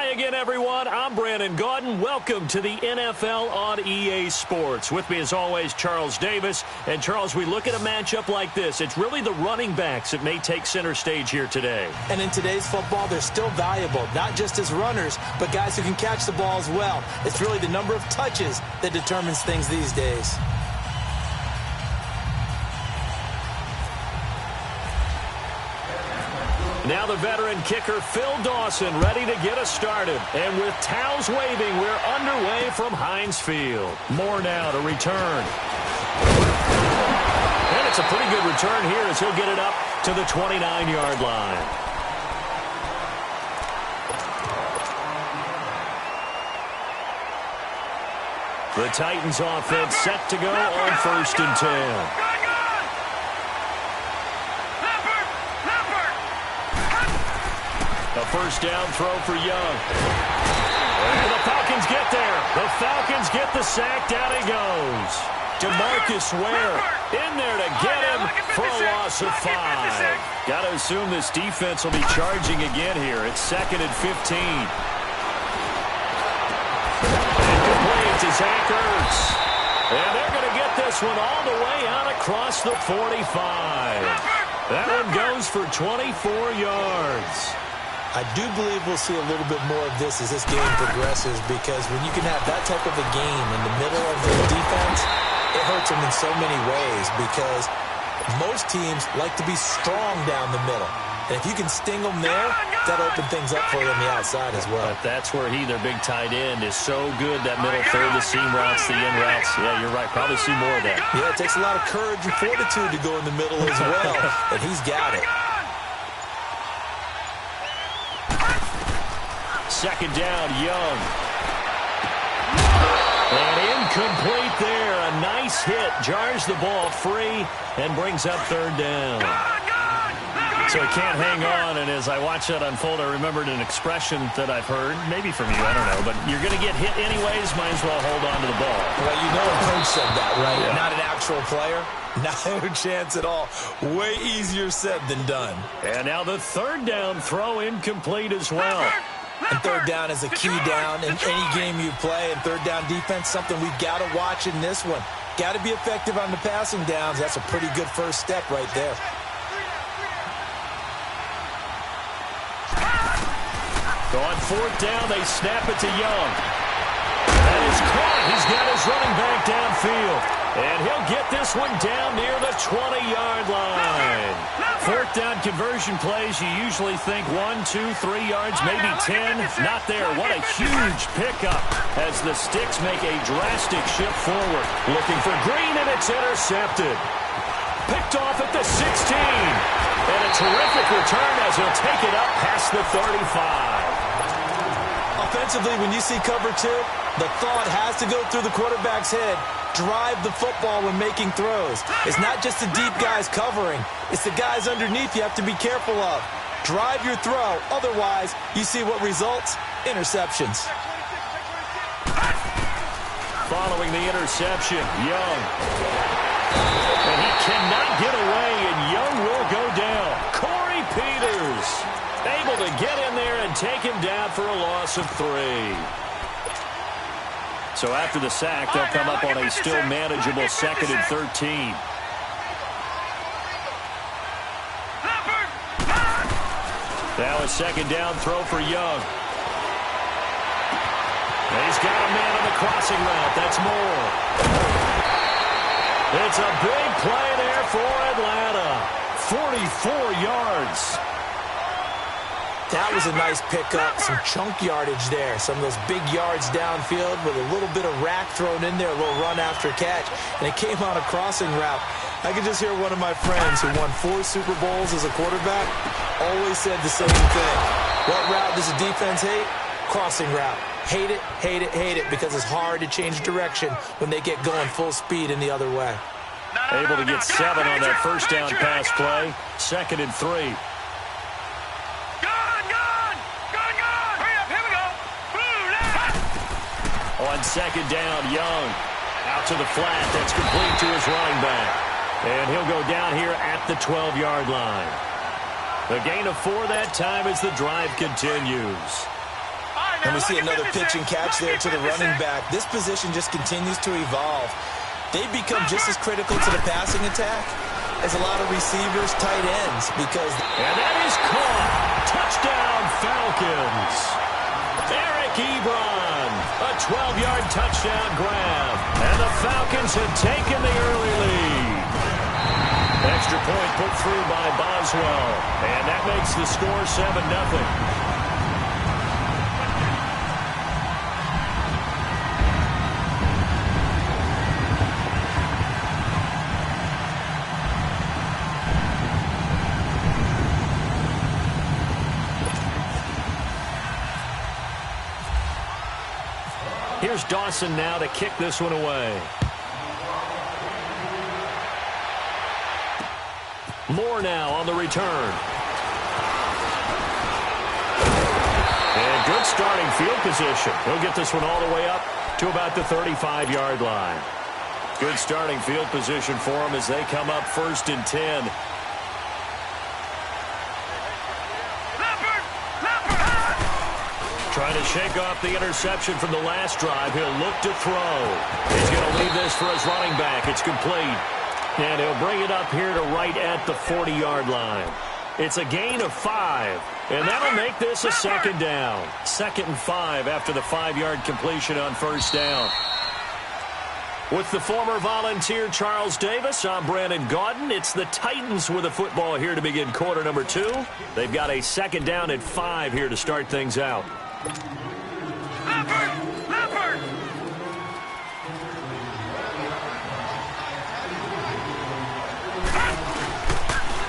Hi again, everyone. I'm Brandon Gaudin. Welcome to the NFL on EA Sports. With me, as always, Charles Davis. And, Charles, we look at a matchup like this. It's really the running backs that may take center stage here today. And in today's football, they're still valuable, not just as runners, but guys who can catch the ball as well. It's really the number of touches that determines things these days. Now the veteran kicker, Phil Dawson, ready to get us started. And with towels waving, we're underway from Heinz Field. Moore now to return. And it's a pretty good return here as he'll get it up to the 29-yard line. The Titans offense set to go on 1st and 10. A first down throw for Young. And the Falcons get there. The Falcons get the sack. Down he goes. DeMarcus Ware in there to get him for a loss of 5. Got to assume this defense will be charging again here. It's 2nd and 15. Incomplete to Zach Ertz. And they're going to get this one all the way out across the 45. That one goes for 24 yards. I do believe we'll see a little bit more of this as this game progresses, because when you can have that type of a game in the middle of the defense, it hurts them in so many ways, because most teams like to be strong down the middle. And if you can sting them there, that'll open things up for you on the outside as well. But that's where their big tight end, is so good, that middle third, the seam routes, the in routes. Yeah, you're right. Probably see more of that. Yeah, it takes a lot of courage and fortitude to go in the middle as well, and he's got it. 2nd down, Young. And incomplete there. A nice hit. Jars the ball free and brings up 3rd down. So he can't hang on, and as I watch that unfold, I remembered an expression that I've heard, maybe from you, I don't know, but you're going to get hit anyways, might as well hold on to the ball. Well, you know a coach said that, right? Yeah. Not an actual player. Not a chance at all. Way easier said than done. And now the 3rd down throw incomplete as well. And 3rd down is a key down in any game you play. And 3rd down defense, something we've got to watch in this one. Got to be effective on the passing downs. That's a pretty good first step right there. On 4th down, they snap it to Young. That is caught. He's got his running back downfield. And he'll get this one down near the 20-yard line. 4th down conversion plays, you usually think 1, 2, 3 yards, maybe 10. Not there. What a huge pickup as the Sticks make a drastic shift forward. Looking for Green, and it's intercepted. Picked off at the 16. And a terrific return as he'll take it up past the 35. Offensively, when you see cover 2, the thought has to go through the quarterback's head. Drive the football when making throws. It's not just the deep guys covering. It's the guys underneath you have to be careful of. Drive your throw. Otherwise, you see what results? Interceptions. Following the interception, Young. And he cannot get away, and Young will go down. Corey Peters able to get in there and take him down for a loss of 3. So after the sack, they'll come up on a still manageable 2nd and 13. Now a 2nd down throw for Young. He's got a man on the crossing route. That's Moore. It's a big play there for Atlanta. 44 yards. That was a nice pickup, some chunk yardage there. Some of those big yards downfield with a little bit of rack thrown in there, a little run after catch. And it came on a crossing route. I could just hear one of my friends who won 4 Super Bowls as a quarterback always said the same thing. What route does the defense hate? Crossing route. Hate it, hate it, hate it, because it's hard to change direction when they get going full speed in the other way. Able to get 7 on that first down pass play. 2nd and 3. On 2nd down, Young out to the flat. That's complete to his running back. And he'll go down here at the 12-yard line. The gain of 4 that time as the drive continues. And we see another pitch and catch there to the running back. This position just continues to evolve. They've become just as critical to the passing attack as a lot of receivers, tight ends, because... And that is caught. Touchdown, Falcons. Eric Ebron, a 12-yard touchdown grab. And the Falcons have taken the early lead. Extra point put through by Boswell. And that makes the score 7-0. Here's Dawson now to kick this one away. Moore now on the return. And good starting field position. He'll get this one all the way up to about the 35-yard line. Good starting field position for him as they come up 1st and 10. Trying to shake off the interception from the last drive. He'll look to throw. He's going to leave this for his running back. It's complete. And he'll bring it up here to right at the 40-yard line. It's a gain of 5. And that'll make this a 2nd down. 2nd and 5 after the 5-yard completion on 1st down. With the former Volunteer Charles Davis, I'm Brandon Gaudin. It's the Titans with the football here to begin quarter number 2. They've got a 2nd down at 5 here to start things out.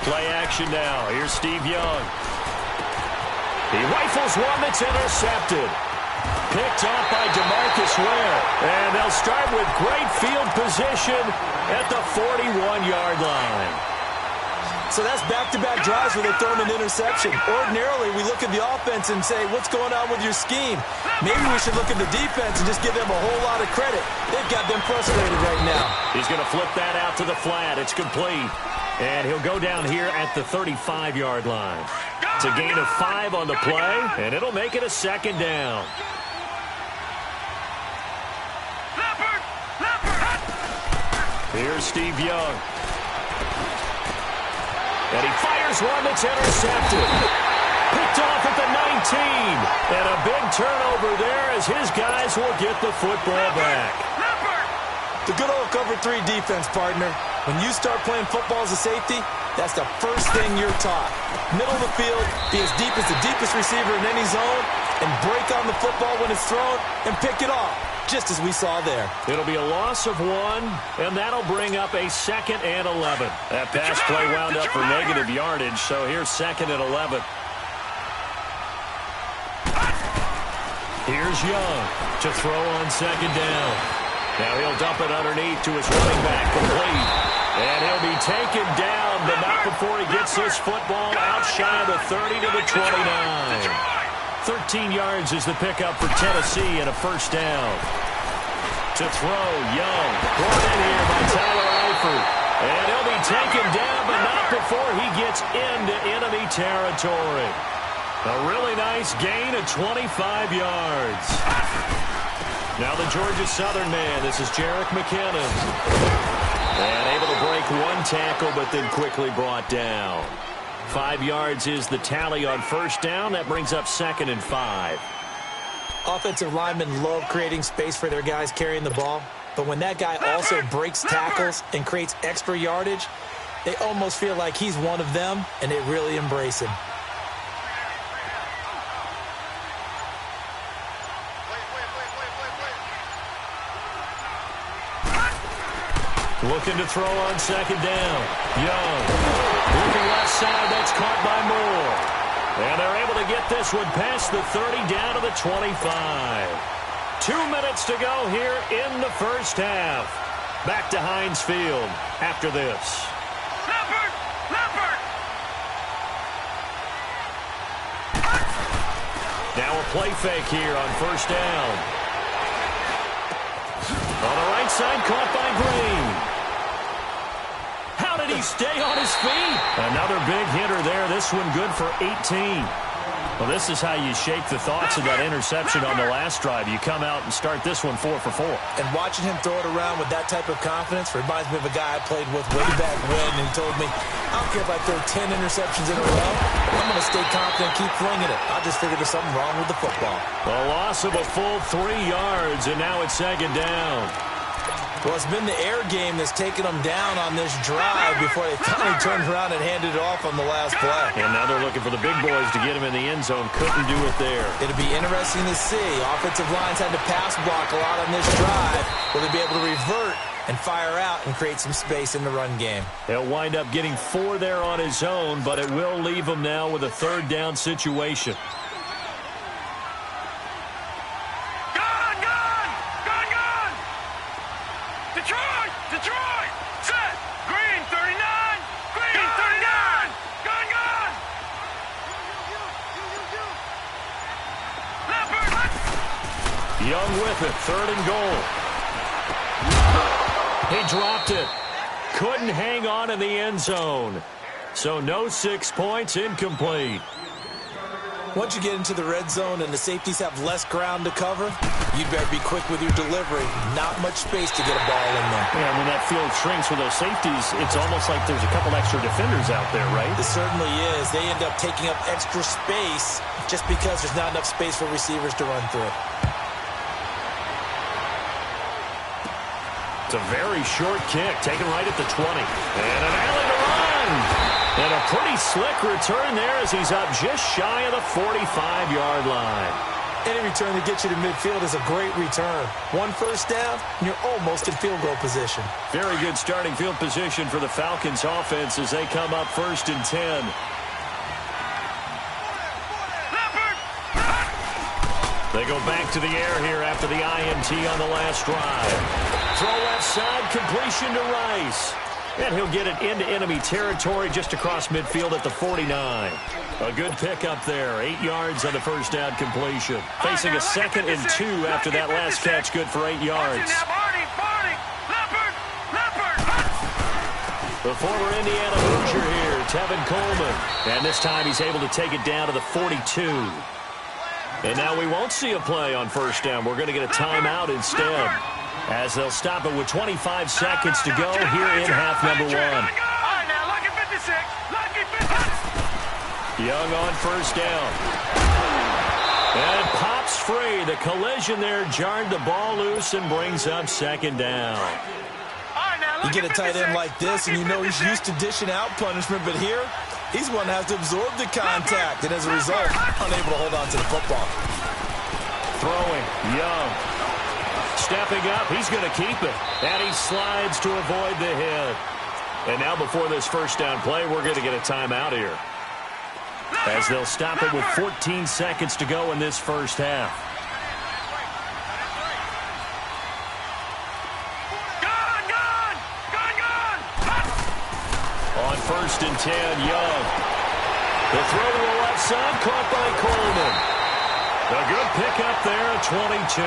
Play action now. Here's Steve Young. He rifles one that's intercepted. Picked off by DeMarcus Ware. And they'll start with great field position at the 41-yard line. So that's back-to-back drives where they throw an interception. Ordinarily, we look at the offense and say, what's going on with your scheme? Maybe we should look at the defense and just give them a whole lot of credit. They've got them frustrated right now. He's going to flip that out to the flat. It's complete. And he'll go down here at the 35-yard line. It's a gain of 5 on the play, and it'll make it a 2nd down. Here's Steve Young. And he fires one that's intercepted. Picked off at the 19. And a big turnover there as his guys will get the football back. The good old cover 3 defense, partner. When you start playing football as a safety, that's the first thing you're taught. Middle of the field, be as deep as the deepest receiver in any zone, and break on the football when it's thrown and pick it off, just as we saw there. It'll be a loss of 1, and that'll bring up a 2nd and 11. That pass play wound up for negative yardage, so here's 2nd and 11. Here's Young to throw on 2nd down. Now he'll dump it underneath to his running back, complete. And he'll be taken down, but not before he gets this football out shy of the 30 to the 29. 13 yards is the pickup for Tennessee and a 1st down. To throw, Young. Brought in here by Tyler Eifert. And he'll be taken down, but not before he gets into enemy territory. A really nice gain of 25 yards. Now the Georgia Southern man. This is Jerick McKinnon. And able to break 1 tackle, but then quickly brought down. 5 yards is the tally on 1st down. That brings up 2nd and 5. Offensive linemen love creating space for their guys carrying the ball. But when that guy also breaks tackles and creates extra yardage, they almost feel like he's one of them, and they really embrace him. Looking to throw on 2nd down. Young. Looking left side. That's caught by Moore. And they're able to get this one past the 30 down to the 25. 2 minutes to go here in the 1st half. Back to Heinz Field after this. Now a play fake here on 1st down. On the right side, caught by Green. Did he stay on his feet? Another big hitter there. This one good for 18. Well, this is how you shake the thoughts of that interception on the last drive. You come out and start this one 4 for 4. And watching him throw it around with that type of confidence reminds me of a guy I played with way back when who told me, I don't care if I throw 10 interceptions in a row, I'm going to stay confident and keep flinging it. I just figured there's something wrong with the football. A loss of a full 3 yards, and now it's second down. Well, it's been the air game that's taken them down on this drive before they finally turned around and handed it off on the last play. And now they're looking for the big boys to get him in the end zone. Couldn't do it there. It'll be interesting to see. Offensive lines had to pass block a lot on this drive. Will they be able to revert and fire out and create some space in the run game? He'll wind up getting 4 there on his own, but it will leave him now with a third down situation. Detroit! Set! Green 39! Green 39! Gun! Leopard! Young with it, 3rd and goal. He dropped it. Couldn't hang on in the end zone. So no 6 points, incomplete. Once you get into the red zone and the safeties have less ground to cover, you'd better be quick with your delivery. Not much space to get a ball in there. Yeah, when that field shrinks with those safeties, it's almost like there's a couple extra defenders out there, right? It certainly is. They end up taking up extra space just because there's not enough space for receivers to run through. It's a very short kick, taken right at the 20. And an alley to run. And a pretty slick return there as he's up just shy of the 45-yard line. Any return that gets you to midfield is a great return. 1 first down, and you're almost in field goal position. Very good starting field position for the Falcons offense as they come up 1st and 10. They go back to the air here after the INT on the last drive. Throw left side, completion to Rice. And he'll get it into enemy territory just across midfield at the 49. A good pickup there. 8 yards on the first down completion. Facing a 2nd and 2 after that last catch, good for 8 yards. The former Indiana Hoosier here, Tevin Coleman. And this time he's able to take it down to the 42. And now we won't see a play on first down. We're going to get a timeout instead, as they'll stop it with 25 seconds to go here in half number 1. Young on first down. And it pops free. The collision there jarred the ball loose and brings up 2nd down. You get a tight end like this, and you know he's used to dishing out punishment, but here, he's one that has to absorb the contact, and as a result, unable to hold on to the football. Throwing, Young. Stepping up, he's going to keep it. And he slides to avoid the hit. And now before this first down play, we're going to get a timeout here, as they'll stop it with 14 seconds to go in this first half. On 1st and 10, Young. The throw to the left side, caught by Coleman. A good pickup there at 22.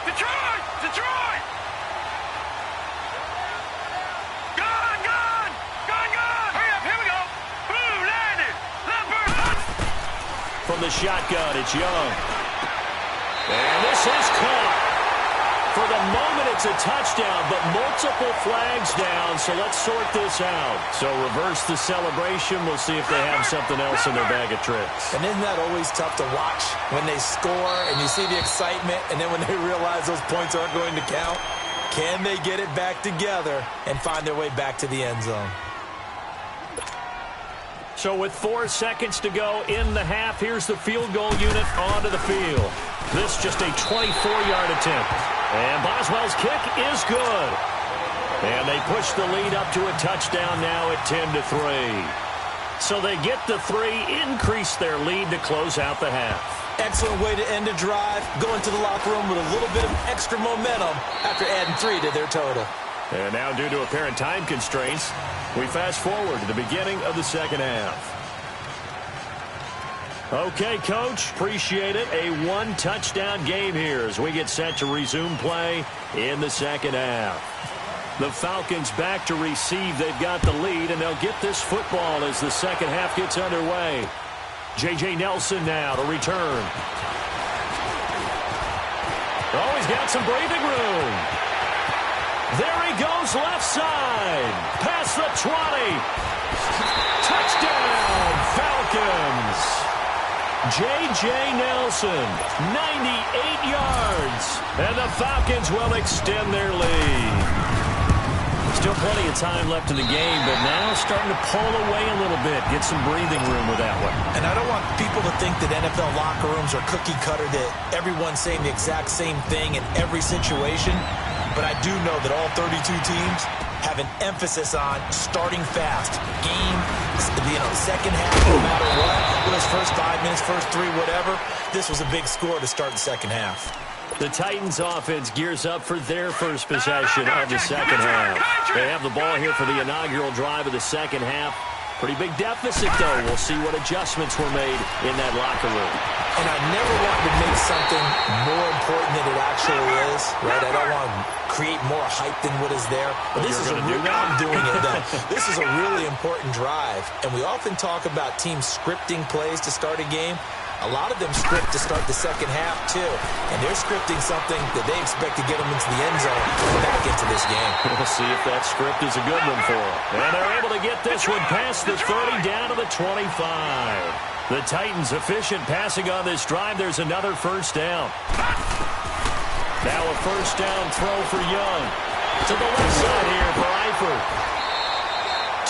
Detroit! Gun! Hurry up, here we go! Boom, landed! Leopard! From the shotgun, it's Young. And this is caught. For the moment, it's a touchdown, but multiple flags down, so let's sort this out. So reverse the celebration. We'll see if they have something else in their bag of tricks. And isn't that always tough to watch when they score and you see the excitement, and then when they realize those points aren't going to count? Can they get it back together and find their way back to the end zone? So with 4 seconds to go in the half, here's the field goal unit onto the field. This just a 24-yard attempt. And Boswell's kick is good. And they push the lead up to a touchdown now at 10-3. So they get the 3, increase their lead to close out the half. Excellent way to end a drive. Go into the locker room with a little bit of extra momentum after adding 3 to their total. And now, due to apparent time constraints, we fast forward to the beginning of the second half. Okay, Coach, appreciate it. A one-touchdown game here as we get set to resume play in the second half. The Falcons back to receive. They've got the lead, and they'll get this football as the second half gets underway. J.J. Nelson now to return. Oh, he's got some breathing room. There he goes, left side. Past the 20. Touchdown, Falcons. J.J. Nelson, 98 yards. And the Falcons will extend their lead. Still plenty of time left in the game, but now starting to pull away a little bit. Get some breathing room with that one. And I don't want people to think that NFL locker rooms are cookie cutter, that everyone's saying the exact same thing in every situation. But I do know that all 32 teams have an emphasis on starting fast. Game, second half, no matter what. Whether it's first 5 minutes, first 3, whatever. This was a big score to start the second half. The Titans offense gears up for their first possession of the second half. They have the ball here for the inaugural drive of the second half. Pretty big deficit, though. We'll see what adjustments were made in that locker room. And I never want to make something more important than it actually is, right? I don't want to create more hype than what is there. But this is I'm doing it, though. This is a really important drive. And we often talk about teams scripting plays to start a game. A lot of them script to start the second half, too. And they're scripting something that they expect to get them into the end zone and back into this game. We'll see if that script is a good one for them. And they're able to get this one past the 30 down to the 25. The Titans efficient passing on this drive. There's another first down. Now a first down throw for Young. To the left side here for Eifert.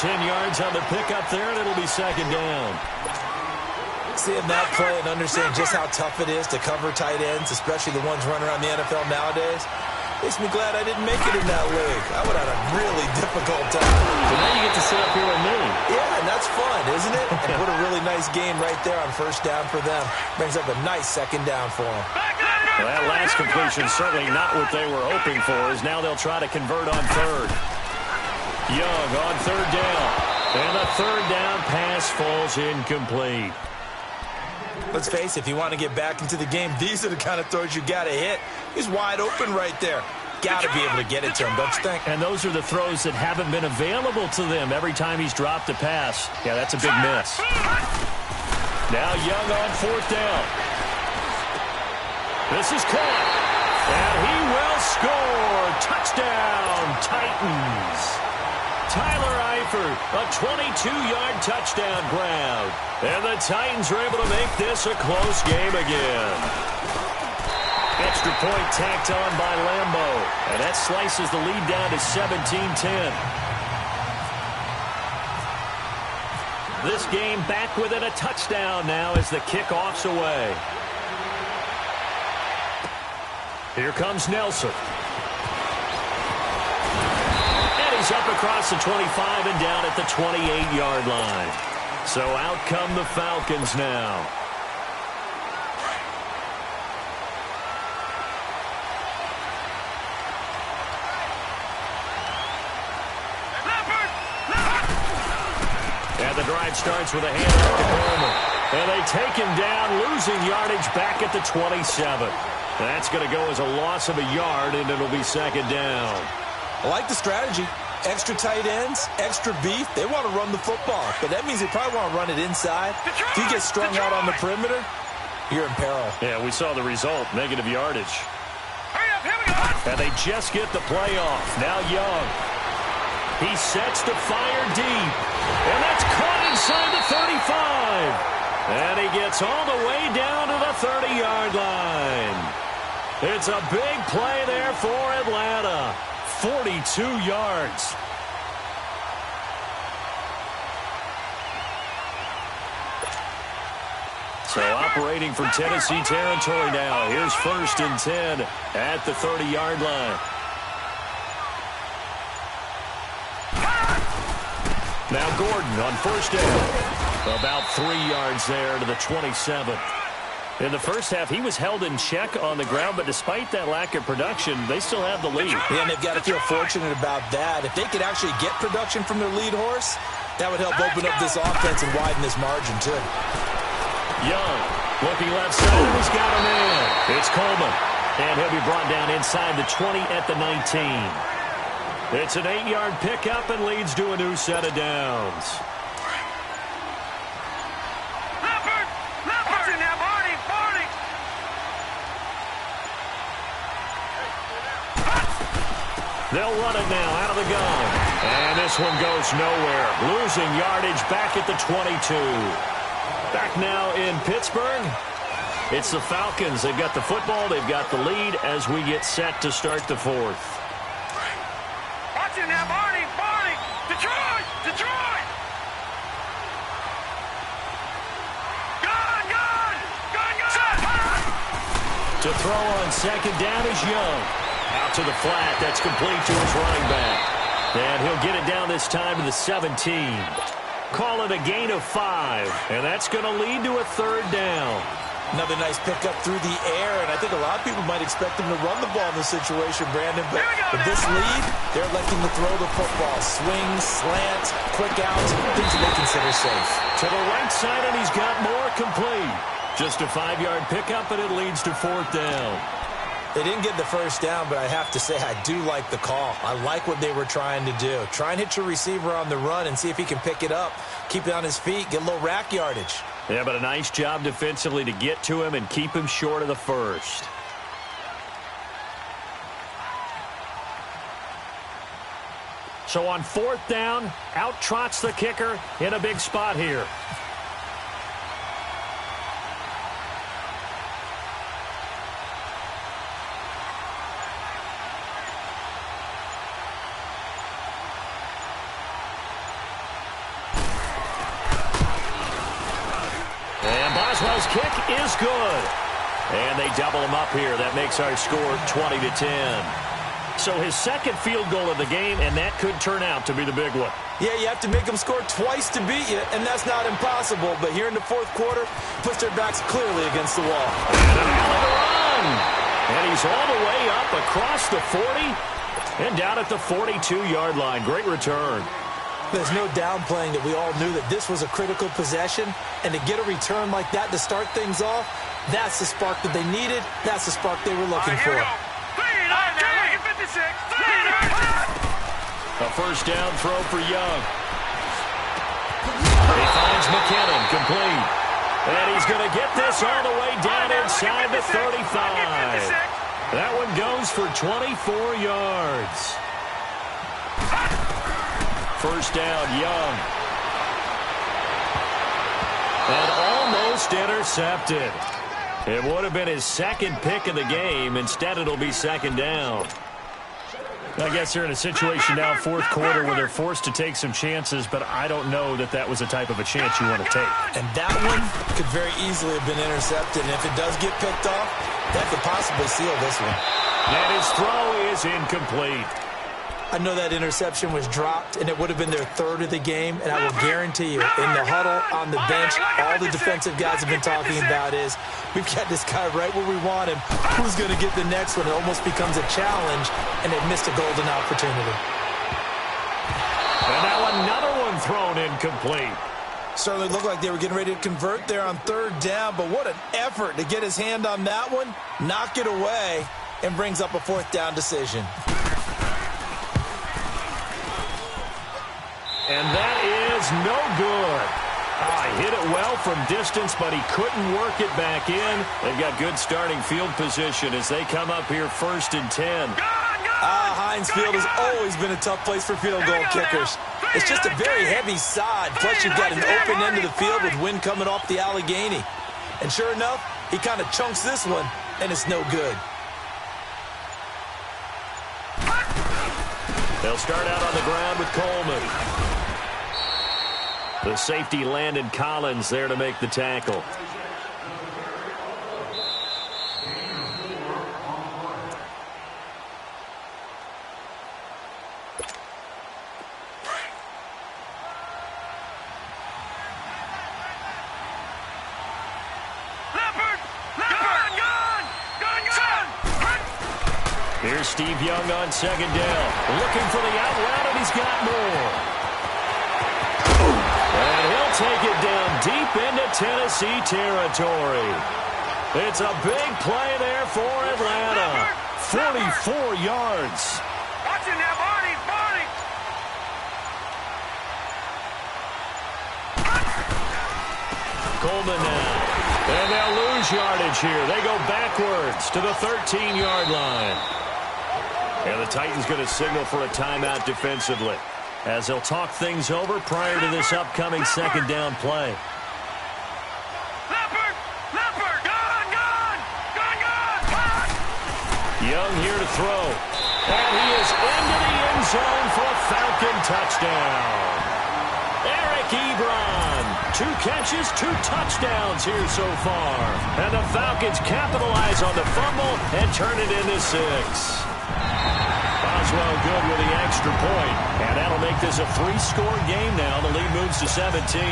10 yards on the pickup there, and it'll be second down. Seeing that play and understanding just how tough it is to cover tight ends, especially the ones running around the NFL nowadays, makes me glad I didn't make it in that league. I would have had a really difficult time. So now you get to sit up here with me. Yeah, and that's fun, isn't it? And what a really nice game right there on first down for them. Brings up a nice second down for them. Well, that last completion certainly not what they were hoping for, as now they'll try to convert on third. Young on third down. And the third down pass falls incomplete. Let's face it, if you want to get back into the game, these are the kind of throws you got to hit. He's wide open right there. Got to be able to get it to him, don't you think? And those are the throws that haven't been available to them every time he's dropped a pass. Yeah, that's a big miss. Now Young on fourth down. This is caught. And he will score. Touchdown, Titans. Tyler Eifert, a 22-yard touchdown grab. And the Titans are able to make this a close game again. Extra point tacked on by Lambeau. And that slices the lead down to 17-10. This game back within a touchdown now as the kickoff's away. Here comes Nelson. He's up across the 25 and down at the 28-yard line. So out come the Falcons now. And the drive starts with a handoff to Coleman. And they take him down, losing yardage back at the 27. That's going to go as a loss of a yard, and it'll be second down. I like the strategy. Extra tight ends, extra beef. They want to run the football, but that means they probably want to run it inside. If you get strung out on the perimeter, you're in peril. Yeah, we saw the result, negative yardage. Hurry up, here we go. And they just get the play off. Now Young. He sets the fire deep. And that's caught inside the 35. And he gets all the way down to the 30-yard line. It's a big play there for Atlanta. 42 yards. So operating from Tennessee territory now. Here's 1st and 10 at the 30-yard line. Now Gordon on first down. About 3 yards there to the 27. In the first half, he was held in check on the ground, but despite that lack of production, they still have the lead. Yeah, and they've got to feel fortunate about that. If they could actually get production from their lead horse, that would help open up this offense and widen this margin, too. Young looking left side, and he's got him in. It's Coleman, and he'll be brought down inside the 20 at the 19. It's an 8-yard pickup and leads to a new set of downs. They'll run it now out of the gun. And this one goes nowhere. Losing yardage back at the 22. Back now in Pittsburgh. It's the Falcons. They've got the football. They've got the lead as we get set to start the fourth. Watch it now, Barney. Barney. Detroit. Detroit. Gun, gun. Gun, gun. To throw on second down is Young. Out to the flat. That's complete to his running back. And he'll get it down this time to the 17. Call it a gain of 5. And that's going to lead to a third down. Another nice pickup through the air, and I think a lot of people might expect him to run the ball in this situation, Brandon. But with this lead, they're electing to throw the football. Swings, slants, quick outs, things that they consider safe. To the right side, and he's got more complete. Just a 5-yard pickup, and it leads to fourth down. They didn't get the first down, but I have to say I do like the call. I like what they were trying to do. Try and hit your receiver on the run and see if he can pick it up. Keep it on his feet, get a little rack yardage. Yeah, but a nice job defensively to get to him and keep him short of the first. So on fourth down, out trots the kicker in a big spot here. Boswell's kick is good. And they double him up here. That makes our score 20-10. So his second field goal of the game, and that could turn out to be the big one. Yeah, you have to make them score twice to beat you, and that's not impossible. But here in the fourth quarter, puts their backs clearly against the wall. And an alley to run. And he's all the way up across the 40 and down at the 42-yard line. Great return. There's no downplaying that we all knew that this was a critical possession, and to get a return like that to start things off, that's the spark that they needed. That's the spark they were looking for. A first down throw for Young. He finds McKinnon, complete. And he's going to get this all the way down inside the 35. That one goes for 24 yards. First down, Young. And almost intercepted. It would have been his second pick of the game. Instead, it'll be second down. I guess they're in a situation now, fourth quarter, where they're forced to take some chances, but I don't know that that was the type of a chance you want to take. And that one could very easily have been intercepted. And if it does get picked off, that could possibly seal this one. And his throw is incomplete. I know that interception was dropped, and it would have been their third of the game, and I will guarantee you, in the huddle, on the bench, all the defensive guys have been talking about is, we've got this guy right where we want him. Who's going to get the next one? It almost becomes a challenge, and they've missed a golden opportunity. And now another one thrown incomplete. Certainly looked like they were getting ready to convert there on third down, but what an effort to get his hand on that one, knock it away, and brings up a fourth down decision. And that is no good. He hit it well from distance, but he couldn't work it back in. They've got good starting field position as they come up here first and 10. Heinz Field has always been a tough place for field goal kickers. It's just a very heavy side, plus you've got an open end of the field with wind coming off the Allegheny. And sure enough, he kind of chunks this one, and it's no good. They'll start out on the ground with Coleman. The safety Landon Collins there to make the tackle. Here's Steve Young on second down. Looking for the out route, and he's got more. And he'll take it down deep deep into Tennessee territory. It's a big play there for Atlanta. 44 yards. Watching that, Barney, Barney. Coleman now. And they'll lose yardage here. They go backwards to the 13-yard line. And the Titans going to signal for a timeout defensively as they'll talk things over prior to this upcoming second down play. Leopard, Leopard, gun. Young here to throw. And he is into the end zone for a Falcon touchdown. Eric Ebron, 2 catches, 2 touchdowns here so far. And the Falcons capitalize on the fumble and turn it into 6. Boswell good with the extra point. And that'll make this a 3-score game now. The lead moves to 17.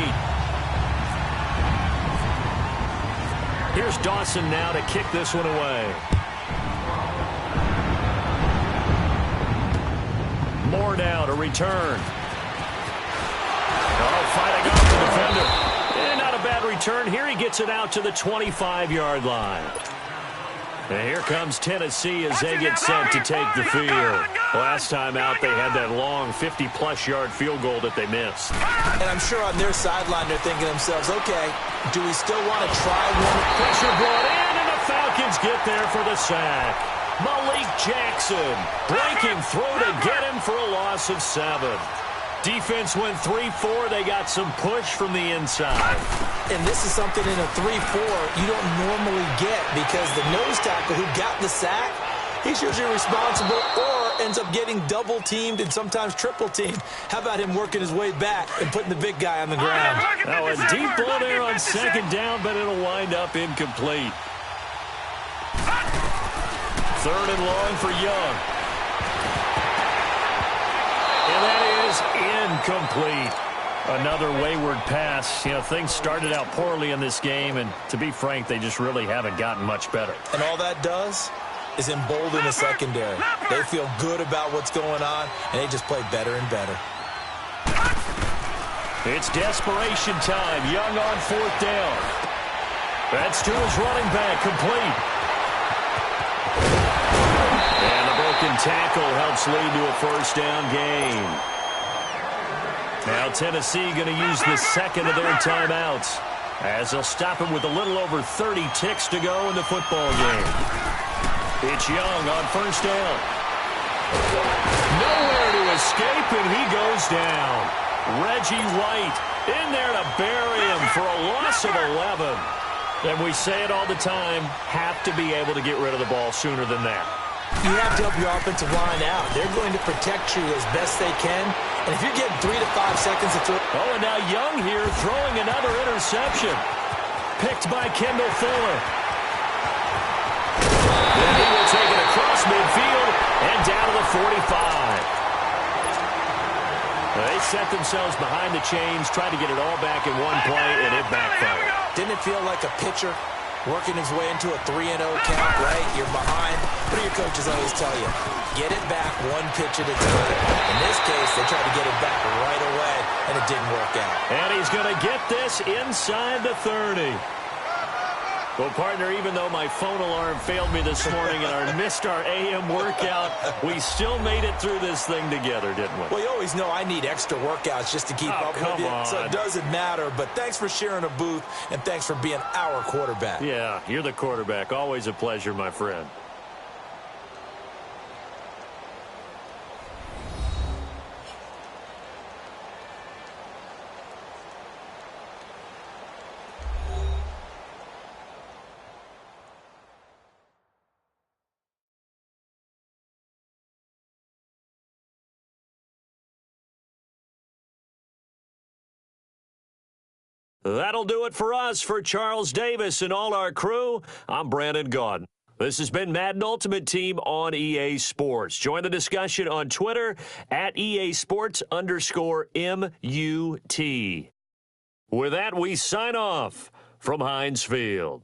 Here's Dawson now to kick this one away. Moore now to return. Oh, fighting off the defender. And not a bad return. Here he gets it out to the 25-yard line. And here comes Tennessee as they get set to take the field. Last time out, they had that long 50-plus-yard field goal that they missed. And I'm sure on their sideline they're thinking to themselves, okay, do we still want to try one? Pressure brought in, and the Falcons get there for the sack. Malik Jackson breaking through to get him for a loss of 7. Defense went 3-4. They got some push from the inside. And this is something in a 3-4 you don't normally get because the nose tackle who got the sack, he's usually responsible or ends up getting double-teamed and sometimes triple-teamed. How about him working his way back and putting the big guy on the ground? Now a deep ball there on second down, but it'll wind up incomplete. 3rd and long for Young. And that is incomplete. Another wayward pass. You know, things started out poorly in this game, and to be frank, they just really haven't gotten much better. And all that does is embolden the secondary. They feel good about what's going on, and they just play better and better. It's desperation time. Young on 4th down. That's to his running back, complete. And the broken tackle helps lead to a 1st down gain. Now Tennessee going to use the second of their timeouts as they'll stop him with a little over 30 ticks to go in the football game. It's Young on 1st down. Nowhere to escape, and he goes down. Reggie White in there to bury him for a loss of 11. And we say it all the time, have to be able to get rid of the ball sooner than that. You have to help your offensive line out. They're going to protect you as best they can. And if you're getting 3 to 5 seconds to throw... Oh, and now Young here throwing another interception. Picked by Kendall Fuller. Then he will take it across midfield and down to the 45. They set themselves behind the chains, tried to get it all back in one play, and it backfired. Didn't it feel like a pitcher working his way into a 3-0 count, right? You're behind. What do your coaches always tell you? Get it back 1 pitch at a time. In this case, they tried to get it back right away, and it didn't work out. And he's going to get this inside the 30. Well, partner, even though my phone alarm failed me this morning and I missed our AM workout, we still made it through this thing together, didn't we? Well, you always know I need extra workouts just to keep up with you, so it doesn't matter. But thanks for sharing a booth, and thanks for being our quarterback. Yeah, you're the quarterback. Always a pleasure, my friend. That'll do it for us. For Charles Davis and all our crew, I'm Brandon Gaudin. This has been Madden Ultimate Team on EA Sports. Join the discussion on Twitter at EA Sports_MUT. With that, we sign off from Heinz Field.